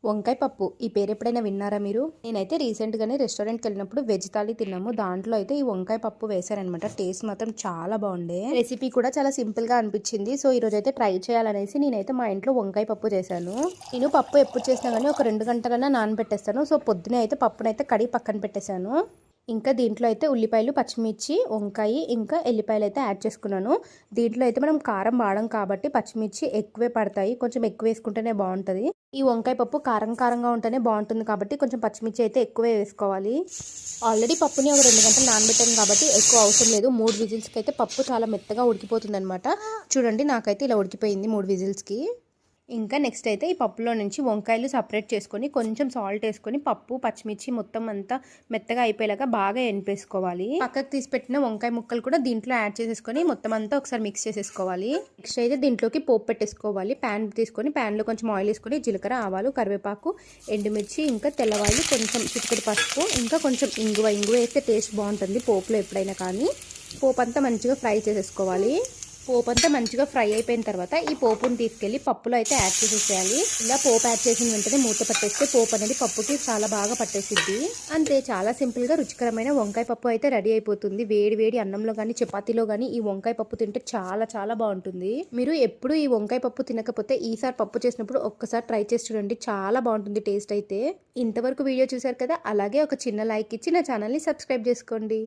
వంకాయ పప్పు ఈ పేరు ఎప్పుడైనా విన్నారా మీరు? నేనైతే రీసెంట్‌గానే రెస్టారెంట్‌కి వెళ్ళినప్పుడు వెజ్ థాలీ తిన్నాము. దాంట్లో అయితే ఈ వంకాయ పప్పు వేశారనమాట. టేస్ట్ మాత్రం చాలా బాగుండే. రెసిపీ కూడా చాలా సింపుల్‌గా అనిపించింది. సో ఈరోజైతే ట్రై చేయాలనేసి నేనైతే మా ఇంట్లో వంకాయ పప్పు చేశాను. నేను పప్పు ఎప్పుడు చేసినా కానీ ఒక 2 గంటలన్నా నానబెట్టేస్తాను. సో పొద్దునే అయితే పప్పునైతే కడిగి పక్కన పెట్టేశాను. ఇంకా దీంట్లో అయితే ఉల్లిపాయలు, పచ్చిమిర్చి, వంకాయ ఇంకా ఎల్లిపాయలు అయితే యాడ్ చేసుకున్నాను. దీంట్లో అయితే మనం కారం వాడం కాబట్టి పచ్చిమిర్చి ఎక్కువే పడతాయి. కొంచెం ఎక్కువ వేసుకుంటేనే బాగుంటుంది. ఈ వంకాయ పప్పు కారం కారంగా ఉంటేనే బాగుంటుంది కాబట్టి కొంచెం పచ్చిమిర్చి అయితే ఎక్కువే వేసుకోవాలి. ఆల్రెడీ పప్పుని ఒక 2 గంటలు నానబెట్టాను కాబట్టి ఎక్కువ అవసరం లేదు. 3 విజిల్స్కి అయితే పప్పు చాలా మెత్తగా ఉడికిపోతుంది అనమాట. చూడండి నాకైతే ఇలా ఉడికిపోయింది 3 విజిల్స్కి. ఇంకా నెక్స్ట్ అయితే ఈ పప్పులో నుంచి వంకాయలు సపరేట్ చేసుకొని కొంచెం సాల్ట్ వేసుకొని పప్పు పచ్చిమిర్చి మొత్తం అంతా మెత్తగా అయిపోయేలాగా బాగా ఎనిపేసుకోవాలి. పక్కకు తీసి పెట్టిన వంకాయ ముక్కలు కూడా దీంట్లో యాడ్ చేసేసుకొని మొత్తం అంతా ఒకసారి మిక్స్ చేసేసుకోవాలి. నెక్స్ట్ అయితే దీంట్లోకి పోపు పెట్టేసుకోవాలి. ప్యాన్ తీసుకొని ప్యాన్లో కొంచెం ఆయిల్ వేసుకొని జీలకర్ర, ఆవాలు, కరివేపాకు, ఎండుమిర్చి, ఇంకా తెల్లవాయిలు, కొంచెం చిటికెడు పసుపు, ఇంకా కొంచెం ఇంగువ వేస్తే టేస్ట్ బాగుంటుంది పోపులో ఎప్పుడైనా కానీ. పోపు అంతా మంచిగా ఫ్రై చేసేసుకోవాలి. పోపు అంతా మంచిగా ఫ్రై అయిపోయిన తర్వాత ఈ పోపుని తీసుకెళ్ళి పప్పులో అయితే యాడ్ చేసేసేయాలి. ఇలా పోపు యాడ్ చేసిన వెంటనే మూత పట్టేస్తే పోపు అనేది పప్పుకి చాలా బాగా పట్టేసిద్ది. అంతే, చాలా సింపుల్గా రుచికరమైన వంకాయ పప్పు అయితే రెడీ అయిపోతుంది. వేడి వేడి అన్నంలో కానీ చపాతీలో కానీ ఈ వంకాయ పప్పు తింటే చాలా చాలా బాగుంటుంది. మీరు ఎప్పుడు ఈ వంకాయ పప్పు తినకపోతే ఈసారి పప్పు చేసినప్పుడు ఒక్కసారి ట్రై చేసి చూడండి, చాలా బాగుంటుంది టేస్ట్ అయితే. ఇంతవరకు వీడియో చూసారు కదా, అలాగే ఒక చిన్న లైక్ ఇచ్చి నా ఛానల్ని సబ్స్క్రైబ్ చేసుకోండి.